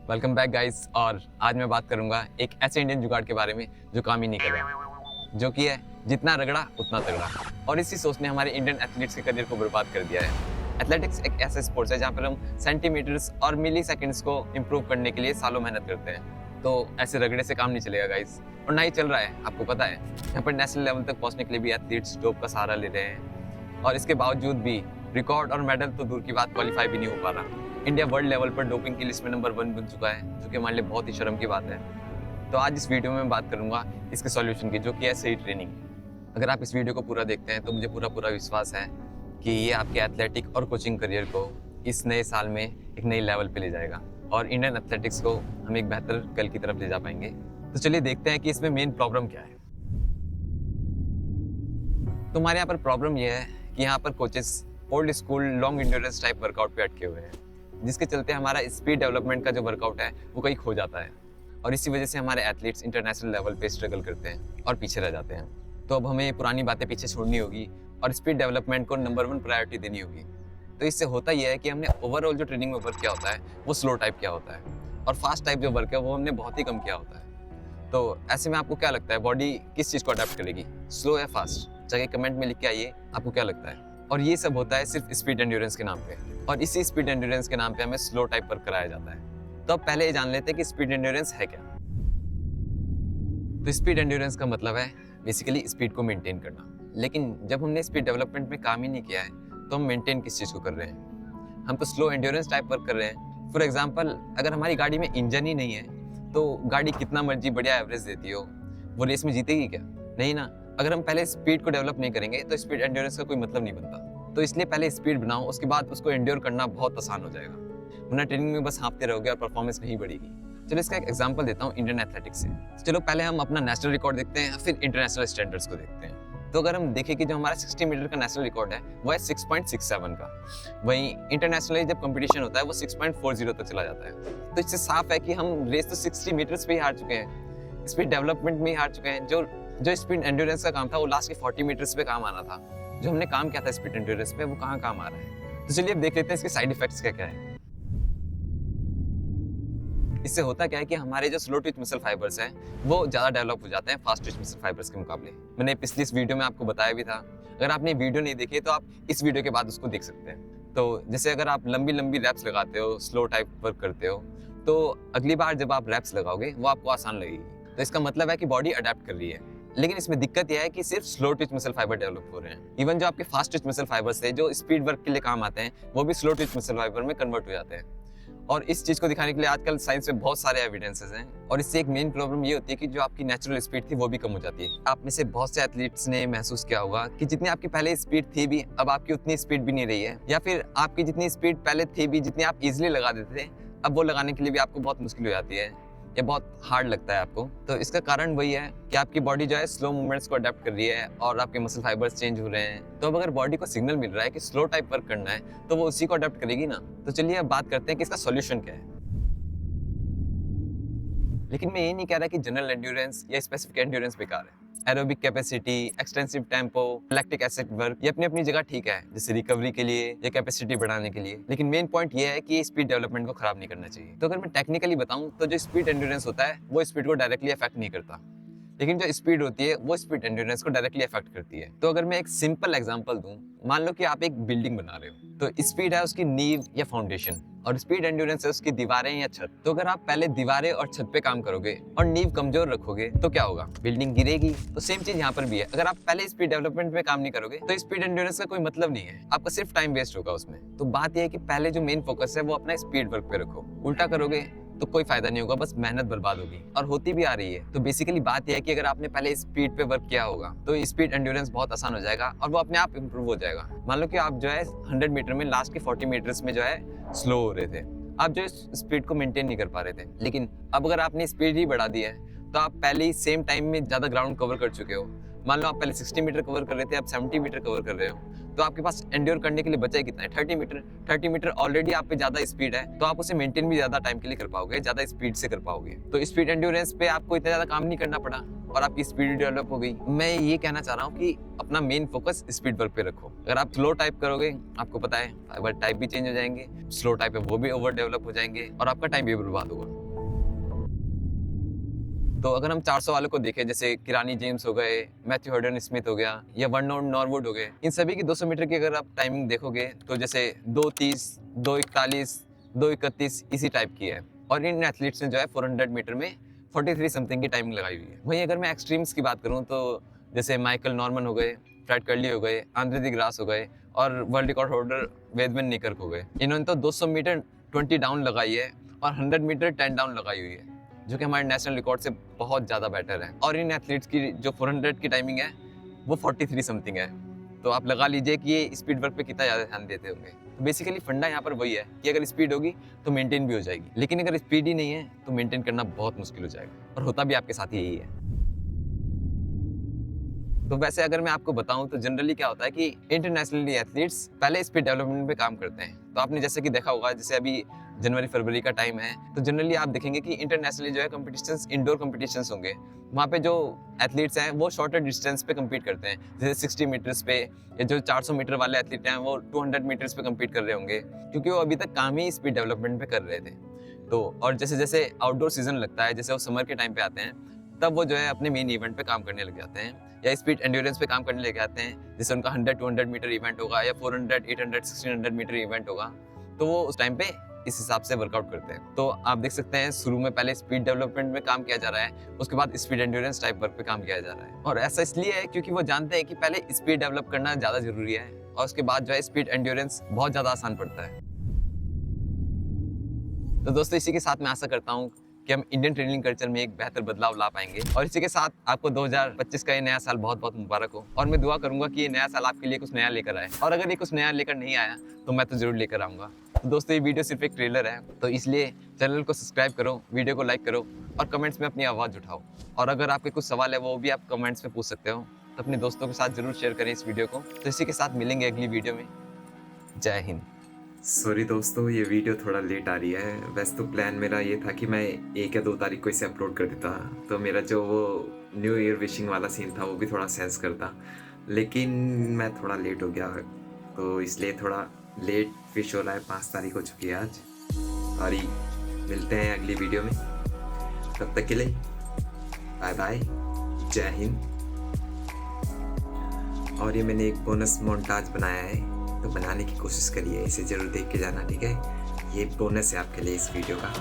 Welcome back guys. और आज मैं बात करूंगा एक ऐसे इंडियन जुगाड़ के बारे में जो काम ही नहीं कर रहा, जो कि है जितना रगड़ा उतना तगड़ा। और इसी सोच ने हमारे इंडियन एथलीट्स के करियर को बर्बाद कर दिया है। एथलेटिक्स एक ऐसा स्पोर्ट्स है जहाँ पर हम सेंटीमीटर्स और मिली सेकेंड्स को इम्प्रूव करने के लिए सालों मेहनत करते हैं। तो ऐसे रगड़े से काम नहीं चलेगा गाइस, और ना ही चल रहा है। आपको पता है यहाँ पर नेशनल लेवल तक पहुँचने के लिए भी एथलीट्स डोप का सहारा ले रहे हैं, और इसके बावजूद भी रिकॉर्ड और मेडल तो दूर की बात, क्वालिफाई भी नहीं हो पा रहा। इंडिया वर्ल्ड लेवल पर डोपिंग की लिस्ट में नंबर 1 बन चुका है, जो कि हमारे लिए बहुत ही शर्म की बात है। तो आज इस वीडियो में मैं बात करूंगा इसके सॉल्यूशन की, जो कि है सही ट्रेनिंग। अगर आप इस वीडियो को पूरा देखते हैं तो मुझे पूरा विश्वास है कि ये आपके एथलेटिक और कोचिंग करियर को इस नए साल में एक नई लेवल पे ले जाएगा, और इंडियन एथलेटिक्स को हम एक बेहतर कल की तरफ ले जा पाएंगे। तो चलिए देखते हैं कि इसमें मेन प्रॉब्लम क्या है। तो हमारे यहाँ पर प्रॉब्लम यह है कि यहाँ पर coaches old school long endurance type workout पे अटके हुए हैं, जिसके चलते हमारा स्पीड डेवलपमेंट का जो वर्कआउट है वो कहीं खो जाता है, और इसी वजह से हमारे एथलीट्स इंटरनेशनल लेवल पे स्ट्रगल करते हैं और पीछे रह जाते हैं। तो अब हमें पुरानी बातें पीछे छोड़नी होगी और स्पीड डेवलपमेंट को नंबर 1 प्रायोरिटी देनी होगी। तो इससे होता यह है कि हमने ओवरऑल जो ट्रेनिंग में वर्क किया होता है वो स्लो टाइप किया होता है, और फास्ट टाइप जो वर्क है वो हमने बहुत ही कम किया होता है। तो ऐसे में आपको क्या लगता है, बॉडी किस चीज़ को अडेप्ट करेगी, स्लो या फास्ट? जाके कमेंट में लिख के आइए आपको क्या लगता है। और ये सब होता है सिर्फ स्पीड एंड्योरेंस के नाम पे, और इसी स्पीड एंड्योरेंस के नाम पे हमें स्लो टाइप वर्क कराया जाता है। तो अब पहले ये जान लेते हैं कि स्पीड एंड्योरेंस है क्या। तो स्पीड एंड्योरेंस का मतलब है बेसिकली स्पीड को मेंटेन करना। लेकिन जब हमने स्पीड डेवलपमेंट में काम ही नहीं किया है तो हम मेंटेन किस चीज़ को कर रहे हैं? हम तो स्लो एंड्योरेंस टाइप वर्क कर रहे हैं। फॉर एग्जाम्पल, अगर हमारी गाड़ी में इंजन ही नहीं है तो गाड़ी कितना मर्जी बढ़िया एवरेज देती हो, वो रेस में जीतेगी क्या? नहीं ना। अगर हम पहले स्पीड को डेवलप नहीं करेंगे तो स्पीड एंड्योरेंस का कोई मतलब नहीं बनता। तो इसलिए पहले स्पीड बनाओ, उसके बाद उसको एंड्योर करना बहुत आसान हो जाएगा। वरना ट्रेनिंग में बस हाँफते रहोगे और परफॉर्मेंस नहीं बढ़ेगी। चलो इसका एक एग्जांपल देता हूँ इंडियन एथलेटिक्स से। चलो पहले हम अपना नेशनल रिकॉर्ड देखते हैं, फिर इंटरनेशनल स्टैंडर्ड्स को देखते हैं। तो अगर हम देखें कि जो हमारा 60 मीटर का नेशनल रिकॉर्ड है वो है 6.67 का, वहीं इंटरनेशनली जब कंपटीशन होता है वो 6.40 तक चला जाता है। तो इससे साफ है कि हम रेस तो 60 मीटर्स पे ही हार चुके हैं, स्पीड डेवलपमेंट में ही हार चुके हैं। जो स्पीड एंड्योरेंस का काम था वो लास्ट के 40 मीटर्स पे काम आना था। जो हमने काम किया था स्पीड एंड्योरेंस पे वो कहाँ काम आ रहा है? तो चलिए अब देख लेते हैं इसके साइड इफेक्ट्स क्या है। इससे होता क्या है कि हमारे जो स्लो ट्विच मसल फाइबर्स हैं वो ज़्यादा डेवलप हो जाते हैं फास्ट ट्विच मसल फाइबर्स के मुकाबले। मैंने पिछली इस वीडियो में आपको बताया भी था। अगर आपने वीडियो नहीं देखी तो आप इस वीडियो के बाद उसको देख सकते हैं। तो जैसे अगर आप लंबी रैप्स लगाते हो, स्लो टाइप वर्क करते हो, तो अगली बार जब आप रैप्स लगाओगे वो आपको आसान लगेगी। तो इसका मतलब है कि बॉडी अडेप्ट कर रही है। लेकिन इसमें दिक्कत यह है कि सिर्फ slow Twitch muscle fibre develop हो रहे हैं। इवन जो आपके फास्ट ट्विच मसल फाइबर्स थे जो स्पीड वर्क के लिए काम आते हैं वो भी स्लो ट्विच मसल फाइबर में कन्वर्ट हो जाते हैं। और इस चीज को दिखाने के लिए आजकल साइंस में बहुत सारे एविडेंसेस हैं, और इससे एक मेन प्रॉब्लम ये होती है कि जो आपकी नेचुरल स्पीड थी वो भी कम हो जाती है। आप में से बहुत से एथलीट्स ने महसूस किया होगा कि जितनी आपकी पहले स्पीड थी भी अब आपकी उतनी स्पीड भी नहीं रही है, या फिर आपकी जितनी स्पीड पहले थी भी जितनी आप इजिली लगा देते थे अब वो लगाने के लिए भी आपको बहुत मुश्किल हो जाती है या बहुत हार्ड लगता है आपको। तो इसका कारण वही है कि आपकी बॉडी जो है स्लो मूवमेंट्स को अडेप्ट कर रही है और आपके मसल फाइबर्स चेंज हो रहे हैं। तो अब अगर बॉडी को सिग्नल मिल रहा है कि स्लो टाइप वर्क करना है तो वो उसी को अडेप्ट करेगी ना। तो चलिए अब बात करते हैं कि इसका सॉल्यूशन क्या है। लेकिन मैं ये नहीं कह रहा कि जनरल एंड्योरेंस या स्पेसिफिक एंड्योरेंस बेकार है। Aerobic capacity, extensive tempo, lactic acid work ये अपनी अपनी जगह ठीक है, जैसे रिकवरी के लिए या कैपेसिटी बढ़ाने के लिए। लेकिन मेन पॉइंट ये है कि स्पीड डेवलपमेंट को खराब नहीं करना चाहिए। तो अगर मैं टेक्निकली बताऊं तो जो स्पीड एंड्योरेंस होता है वो स्पीड को डायरेक्टली अफेक्ट नहीं करता, लेकिन जो स्पीड होती है वो स्पीड एंड्योरेंस को डायरेक्टली अफेक्ट करती है। तो अगर मैं एक सिंपल एग्जांपल दूं, मान लो कि आप एक बिल्डिंग बना रहे हो, तो स्पीड है उसकी नींव या फाउंडेशन, और स्पीड एंड्योरेंस है उसकी दीवारें या छत। तो अगर आप पहले दीवारें और छत पे काम करोगे और नींव कमजोर रखोगे तो क्या होगा? बिल्डिंग गिरेगी। तो सेम चीज यहाँ पर भी है। अगर आप पहले स्पीड डेवलपमेंट में काम नहीं करोगे तो स्पीड एंड्योरेंस का कोई मतलब नहीं है, आपका सिर्फ टाइम वेस्ट होगा उसमें। तो बात यह है कि पहले जो मेन फोकस है वो अपना स्पीड वर्क पे रखो। उल्टा करोगे तो कोई फायदा नहीं होगा, बस मेहनत बर्बाद होगी, और होती भी आ रही है। तो बेसिकली बात यह है कि अगर आपने पहले स्पीड पे वर्क किया होगा तो स्पीड एंड्योरेंस बहुत आसान हो जाएगा और वो अपने आप इंप्रूव हो जाएगा। मान लो कि आप जो है 100 मीटर में लास्ट के 40 मीटर्स में जो है स्लो हो रहे थे, आप जो स्पीड को मेंटेन नहीं कर पा रहे थे। लेकिन अब अगर आपने स्पीड ही बढ़ा दी है तो आप पहले ही सेम टाइम में ज्यादा ग्राउंड कवर कर चुके हो, मान लो आप पहले 60 मीटर कवर कर रहे थे, आप 70 मीटर कवर कर रहे हो, तो आपके पास एंड्योर करने के लिए बचा ही कितना है? 30 मीटर। 30 मीटर ऑलरेडी आप पे ज़्यादा स्पीड है, तो आप उसे मेंटेन भी ज़्यादा टाइम के लिए कर पाओगे, ज़्यादा स्पीड से कर पाओगे। तो स्पीड एंड्योरेंस पे आपको इतना ज़्यादा काम नहीं करना पड़ा और आपकी स्पीड डेवलप हो गई। मैं ये कहना चाह रहा हूँ कि अपना मेन फोकस स्पीड वर्क पे रखो। अगर आप स्लो टाइप करोगे, आपको पता है फाइबर टाइप भी चेंज हो जाएंगे, स्लो टाइप है वो भी ओवर डेवलप हो जाएंगे और आपका टाइम भी बर्बाद होगा। तो अगर हम 400 वालों को देखें, जैसे किरानी जेम्स हो गए, मैथ्यू हर्डन स्मिथ हो गया या वर्नोन नॉरवुड हो गए, इन सभी की 200 मीटर की अगर आप टाइमिंग देखोगे तो जैसे 2:30, 2:41, 2:31 इसी टाइप की है। और इन एथलीट्स ने जो है 400 मीटर में 43 समथिंग की टाइमिंग लगाई हुई है। वहीं अगर मैं एक्सट्रीम्स की बात करूँ तो जैसे माइकल नॉर्मन हो गए, फ्रेड कर्ली हो गए, आंद्रे दी ग्रास हो गए और वर्ल्ड रिकॉर्ड होल्डर वेदमैन निकर्क हो गए। इन्होंने तो 200 मीटर 20 डाउन लगाई है और 100 मीटर 10 डाउन लगाई हुई है, जो कि हमारे नेशनल रिकॉर्ड से बहुत ज़्यादा बेटर है। और इन एथलीट्स की जो 400 की टाइमिंग है वो 43 समथिंग है। तो आप लगा लीजिए कि ये स्पीड वर्क पे कितना ज़्यादा ध्यान देते होंगे। तो बेसिकली फंडा यहाँ पर वही है कि अगर स्पीड होगी तो मेंटेन भी हो जाएगी, लेकिन अगर स्पीड ही नहीं है तो मेंटेन करना बहुत मुश्किल हो जाएगा, और होता भी आपके साथ यही है। तो वैसे अगर मैं आपको बताऊं तो जनरली क्या होता है कि इंटरनेशनली एथलीट्स पहले स्पीड डेवलपमेंट पे काम करते हैं। तो आपने जैसे कि देखा होगा, जैसे अभी जनवरी फरवरी का टाइम है, तो जनरली आप देखेंगे कि इंटरनेशनली जो है कॉम्पिटिशन्स, इंडोर कॉम्पिटिशन्स होंगे, वहाँ पे जो एथलीट्स हैं वो शॉर्टर डिस्टेंस पे कम्पीट करते हैं, जैसे 60 मीटर्स पे, या जो 400 मीटर वाले एथलीट हैं वो 200 मीटर्स पे कम्पीट कर रहे होंगे, क्योंकि वो अभी तक काम ही स्पीड डेवलपमेंट पे कर रहे थे। तो और जैसे जैसे आउटडोर सीजन लगता है, जैसे वो समर के टाइम पे आते हैं, तब वो जो है अपने मेन इवेंट पे काम करने लग जाते हैं या स्पीड एंड्योरेंस पे काम करने लग जाते हैं। जैसे उनका 100-200 मीटर इवेंट होगा या 400, 800, 1600 मीटर इवेंट होगा, तो वो उस टाइम पे इस हिसाब से वर्कआउट करते हैं। तो आप देख सकते हैं शुरू में पहले स्पीड डेवलपमेंट में काम किया जा रहा है, उसके बाद स्पीड एंड्योरेंस टाइप वर्क पे काम किया जा रहा है। और ऐसा इसलिए है क्योंकि वो जानते हैं कि पहले स्पीड डेवलप करना ज़्यादा जरूरी है और उसके बाद जो है स्पीड एंड्योरेंस बहुत ज़्यादा आसान पड़ता है। तो दोस्तों, इसी के साथ मैं आशा करता हूँ कि हम इंडियन ट्रेनिंग कल्चर में एक बेहतर बदलाव ला पाएंगे, और इसी के साथ आपको 2025 का ये नया साल बहुत बहुत मुबारक हो। और मैं दुआ करूंगा कि ये नया साल आपके लिए कुछ नया लेकर आए, और अगर ये कुछ नया लेकर नहीं आया तो मैं तो जरूर लेकर आऊंगा। तो दोस्तों, ये वीडियो सिर्फ एक ट्रेलर है, तो इसलिए चैनल को सब्सक्राइब करो, वीडियो को लाइक करो और कमेंट्स में अपनी आवाज़ उठाओ। और अगर आपके कुछ सवाल है वो भी आप कमेंट्स में पूछ सकते हो, तो अपने दोस्तों के साथ जरूर शेयर करें इस वीडियो को। तो इसी के साथ मिलेंगे अगली वीडियो में। जय हिंद। सॉरी दोस्तों, ये वीडियो थोड़ा लेट आ रही है। वैसे तो प्लान मेरा ये था कि मैं 1 या 2 तारीख को इसे अपलोड कर देता, तो मेरा जो वो न्यू ईयर विशिंग वाला सीन था वो भी थोड़ा सेंस करता, लेकिन मैं थोड़ा लेट हो गया, तो इसलिए थोड़ा लेट फिश हो रहा है। 5 तारीख हो चुकी है आज। और मिलते हैं अगली वीडियो में, तब तक के लिए बाय बाय, जय हिंद। और ये मैंने एक बोनस मोन्टाज बनाया है, तो बनाने की कोशिश करिए, इसे ज़रूर देख के जाना, ठीक है? ये बोनस है आपके लिए इस वीडियो का।